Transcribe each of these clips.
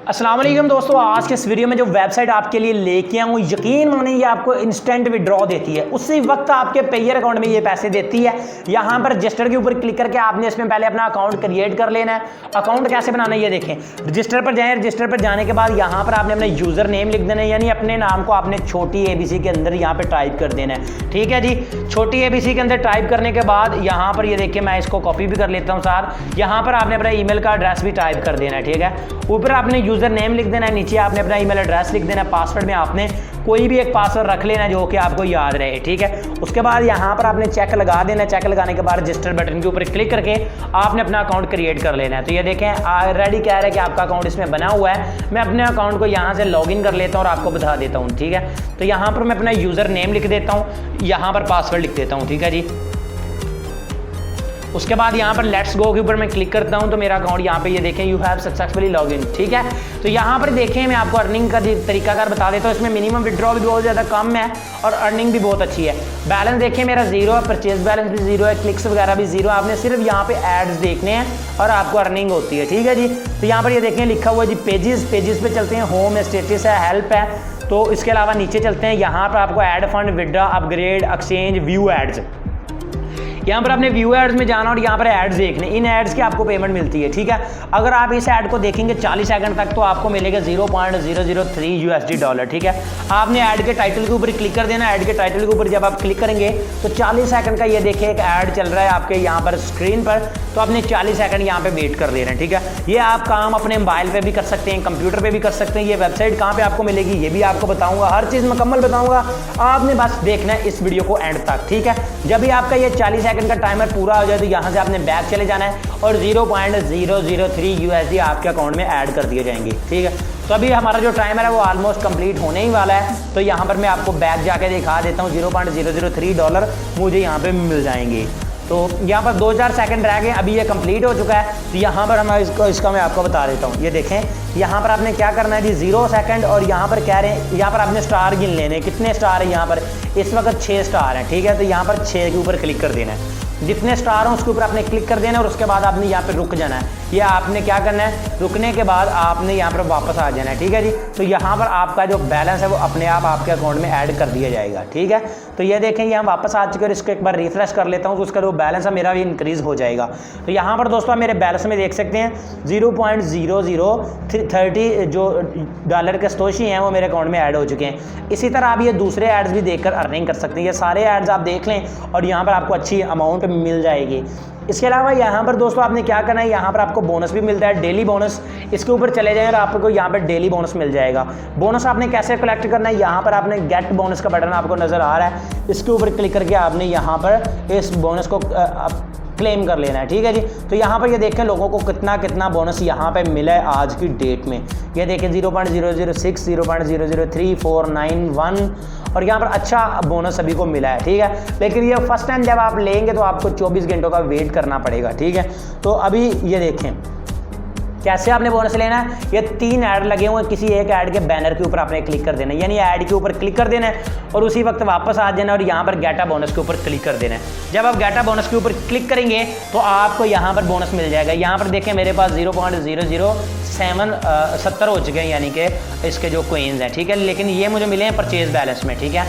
अस्सलाम वालेकुम दोस्तों, आज के इस वीडियो में जो वेबसाइट आपके लिए लेके आऊँ, यकीन माने ये आपको इंस्टेंट विड्रॉ देती है। उसी वक्त आपके पेयर अकाउंट में ये पैसे देती है। यहाँ पर रजिस्टर के ऊपर क्लिक करके आपने इसमें पहले अपना अकाउंट क्रिएट कर लेना है। अकाउंट कैसे बनाना है ये देखें। रजिस्टर पर जाएं, रजिस्टर पर जाने के बाद यहाँ पर आपने अपना यूज़र नेम लिख देना है, यानी अपने नाम को आपने छोटी ABC के अंदर यहाँ पर टाइप कर देना है। ठीक है जी, छोटी ABC के अंदर टाइप करने के बाद यहाँ पर ये देखिए, मैं इसको कॉपी भी कर लेता हूँ साथ। यहाँ पर आपने अपना ईमेल का एड्रेस भी टाइप कर देना है। ठीक है, ऊपर आपने यूज़र नेम लिख देना है, नीचे आपने अपना ईमेल एड्रेस लिख देना है। पासवर्ड में आपने कोई भी एक पासवर्ड रख लेना जो कि आपको याद रहे। ठीक है, उसके बाद यहाँ पर आपने चेक लगा देना है। चेक लगाने के बाद रजिस्टर बटन के ऊपर क्लिक करके आपने अपना अकाउंट क्रिएट कर लेना है। तो ये देखें, ऑलरेडी कह रहा है कि आपका अकाउंट इसमें बना हुआ है। मैं अपने अकाउंट को यहाँ से लॉगिन कर लेता हूँ और आपको बता देता हूँ। ठीक है, तो यहाँ पर मैं अपना यूज़र नेम लिख देता हूँ, यहाँ पर पासवर्ड लिख देता हूँ। ठीक है जी, उसके बाद यहाँ पर लेट्स गो के ऊपर मैं क्लिक करता हूँ तो मेरा अकाउंट यहाँ पे ये देखें, यू हैव सक्सेसफुली लॉगिन। ठीक है, तो यहाँ पर देखें, मैं आपको अर्निंग का तरीकाकार बता देता हूँ। इसमें मिनिमम विड्रॉ भी बहुत ज़्यादा कम है और अर्निंग भी बहुत अच्छी है। बैलेंस देखिए मेरा जीरो है, परचेज बैलेंस भी जीरो है, क्लिक्स वगैरह भी जीरो। आपने सिर्फ यहाँ पे एड्स देखने हैं और आपको अर्निंग होती है। ठीक है जी, तो यहाँ पर ये देखें लिखा हुआ है जी पेजेस पे चलते हैं, होम है, स्टेटस है, हेल्प है। तो इसके अलावा नीचे चलते हैं, यहाँ पर आपको add fund, withdraw, upgrade, exchange, view ads. यहाँ पर आपने व्यू एड्स में जाना और यहाँ पर एड्स देखने, इन एड्स की आपको पेमेंट मिलती है। ठीक है, अगर आप इस ऐड को देखेंगे 40 सेकंड तक तो आपको मिलेगा 0.003 USD डॉलर। ठीक है, आपने ऐड के टाइटल के ऊपर क्लिक कर देना। ऐड के टाइटल के ऊपर जब आप क्लिक करेंगे तो 40 सेकंड का ये देखिए एक ऐड चल रहा है आपके यहाँ पर स्क्रीन पर, तो आपने 40 सेकंड यहाँ पे वेट कर देना है। ठीक है, ये आप काम अपने मोबाइल पे भी कर सकते हैं, कंप्यूटर पे भी कर सकते हैं। ये वेबसाइट कहाँ पे आपको मिलेगी ये भी आपको बताऊंगा, हर चीज़ मुकम्मल बताऊंगा। आपने बस देखना है इस वीडियो को एंड तक। ठीक है, जब भी आपका ये 40 सेकंड का टाइमर पूरा हो जाए तो यहाँ से आपने बैक चले जाना है और 0.003 USD आपके अकाउंट में ऐड कर दिए जाएंगे। ठीक है, तो अभी हमारा जो टाइमर है वो ऑलमोस्ट कंप्लीट होने ही वाला है। तो यहाँ पर मैं आपको बैक जाके दिखा देता हूँ, 0.003 डॉलर मुझे यहाँ पे मिल जाएंगे। तो यहाँ पर 2-4 सेकंड रह गए, अभी ये कंप्लीट हो चुका है। तो यहाँ पर हम इसका मैं आपको बता देता हूँ। ये देखें, यहाँ पर आपने क्या करना है जी, 0 सेकंड और यहाँ पर कह रहे हैं, यहाँ पर आपने स्टार गिन लेने। कितने स्टार है यहाँ पर इस वक्त? 6 स्टार हैं। ठीक है, तो यहाँ पर 6 के ऊपर क्लिक कर देना है। जितने स्टार हों उसके ऊपर आपने क्लिक कर देना है और उसके बाद आपने यहाँ पे रुक जाना है। ये आपने क्या करना है, रुकने के बाद आपने यहाँ पर वापस आ जाना है। ठीक है जी, तो यहाँ पर आपका जो बैलेंस है वो अपने आप आपके अकाउंट में ऐड कर दिया जाएगा। ठीक है, तो ये देखें यहाँ वापस आ चुके और इसको एक बार रिफ्रेश कर लेता हूँ तो उसका जो बैलेंस है मेरा भी इंक्रीज़ हो जाएगा। तो यहाँ पर दोस्तों आप मेरे बैलेंस में देख सकते हैं 0.0030 जो डॉलर के सतोशी हैं वो मेरे अकाउंट में ऐड हो चुके हैं। इसी तरह आप ये दूसरे एड्स भी देखकर अर्निंग कर सकते हैं। ये सारे एड्स आप देख लें और यहाँ पर आपको अच्छी अमाउंट मिल जाएगी। इसके अलावा यहाँ पर दोस्तों आपने क्या करना है, यहाँ पर आपको बोनस भी मिलता है, डेली बोनस। इसके ऊपर चले जाएं और आपको यहाँ पर डेली बोनस मिल जाएगा। बोनस आपने कैसे कलेक्ट करना है, यहाँ पर आपने गेट बोनस का बटन आपको नज़र आ रहा है, इसके ऊपर क्लिक करके आपने यहाँ पर इस बोनस को क्लेम कर लेना है। ठीक है जी, तो यहाँ पर ये देखें लोगों को कितना कितना बोनस यहाँ पे मिला है आज की डेट में। ये देखें 0.006, 0.003, 491 और यहाँ पर अच्छा बोनस सभी को मिला है। ठीक है, लेकिन ये फर्स्ट टाइम जब आप लेंगे तो आपको 24 घंटों का वेट करना पड़ेगा। ठीक है, तो अभी ये देखें कैसे आपने बोनस लेना है। ये 3 ऐड लगे हुए हैं, किसी एक ऐड के बैनर के ऊपर आपने क्लिक कर देना है, यानी ऐड के ऊपर क्लिक कर देना है और उसी वक्त वापस आ जाना और यहाँ पर गेटा बोनस के ऊपर क्लिक कर देना है। जब आप गेटा बोनस के ऊपर क्लिक करेंगे तो आपको यहाँ पर बोनस मिल जाएगा। यहाँ पर देखें मेरे पास 0.007 हो चुके हैं, यानी कि इसके जो कोइंस हैं। ठीक है, लेकिन ये मुझे मिले हैं परचेज बैलेंस में। ठीक है,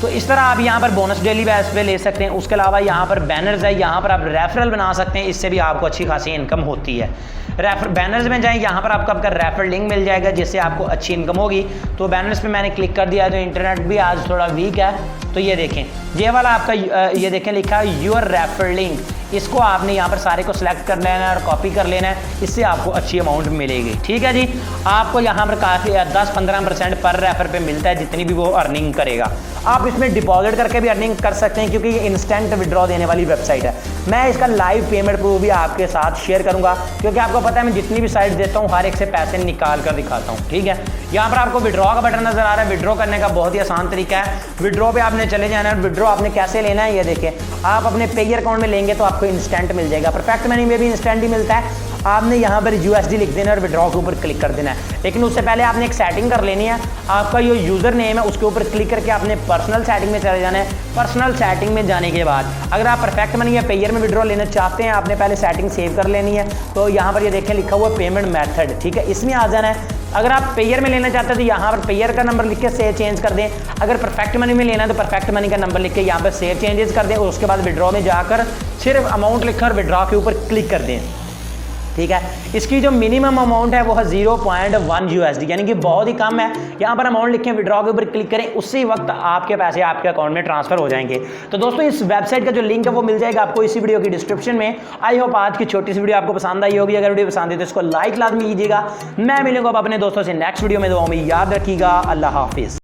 तो इस तरह आप यहाँ पर बोनस डेली बेस पे ले सकते हैं। उसके अलावा यहाँ पर बैनर्स है, यहाँ पर आप रेफरल बना सकते हैं, इससे भी आपको अच्छी खासी इनकम होती है। बैनर्स में जाएं, यहाँ पर आपको आपका रेफरल लिंक मिल जाएगा जिससे आपको अच्छी इनकम होगी। तो बैनर्स पे मैंने क्लिक कर दिया, तो इंटरनेट भी आज थोड़ा वीक है। तो ये देखें, ये वाला आपका ये देखें लिखा है यूर रेफरल लिंक, इसको आपने यहाँ पर सारे को सिलेक्ट कर लेना है और कॉपी कर लेना है, इससे आपको अच्छी अमाउंट मिलेगी। ठीक है जी, आपको यहाँ पर काफ़ी 10-15% पर रेफर पे मिलता है, जितनी भी वो अर्निंग करेगा। आप इसमें डिपॉजिट करके भी अर्निंग कर सकते हैं क्योंकि ये इंस्टेंट विड्रॉ देने वाली वेबसाइट है। मैं इसका लाइव पेमेंट प्रूफ भी आपके साथ शेयर करूंगा क्योंकि आपको पता है मैं जितनी भी साइट देता हूँ हर एक से पैसे निकाल कर दिखाता हूँ। ठीक है, यहाँ पर आपको विड्रॉ का बटन नजर आ रहा है। विड्रॉ करने का बहुत ही आसान तरीका है। विड्रॉ पे आपने चले जाना है। विड्रॉ आपने कैसे लेना है ये देखें, आप अपने पेयर अकाउंट में लेंगे तो आपको इंस्टेंट मिल जाएगा। परफेक्ट मनी में भी इंस्टेंट ही मिलता है। आपने यहाँ पर USD लिख देना और विड्रॉ के ऊपर क्लिक कर देना है। लेकिन उससे पहले आपने एक सेटिंग कर लेनी है। आपका जो यूज़र नेम है उसके ऊपर क्लिक करके आपने पर्सनल सेटिंग में चले जाना है। पर्सनल सेटिंग में जाने के बाद अगर आप परफेक्ट मनी या पेयर में विड्रॉ लेना चाहते हैं, आपने पहले सेटिंग सेव कर लेनी है। तो यहाँ पर ये देखें लिखा हुआ पेमेंट मेथड, ठीक है, इसमें आ जाना है। अगर आप पेयर में लेना चाहते हैं तो यहाँ पर पेयर का नंबर लिख के सेव चेंज कर दें। अगर परफेक्ट मनी में लेना है तो परफेक्ट मनी का नंबर लिख के यहाँ पर सेव चेंजेस कर दें और उसके बाद विड्रॉ में जाकर सिर्फ अमाउंट लिखकर विड्रॉ के ऊपर क्लिक कर दें। ठीक है, इसकी जो मिनिमम अमाउंट है वो है 0.1 USD, यानी कि बहुत ही कम है। यहाँ पर अमाउंट लिखें, विड्रॉ के ऊपर क्लिक करें, उसी वक्त आपके पैसे आपके अकाउंट में ट्रांसफर हो जाएंगे। तो दोस्तों इस वेबसाइट का जो लिंक है वो मिल जाएगा आपको इसी वीडियो की डिस्क्रिप्शन में। आई होप आज की छोटी सी वीडियो आपको पसंद आई होगी। अगर वीडियो पसंद है तो इसको लाइक लाजमी कीजिएगा। मैं मिलूंगा अपने दोस्तों से नेक्स्ट वीडियो में, दुआओं में याद रखिएगा। अल्लाह हाफिज़।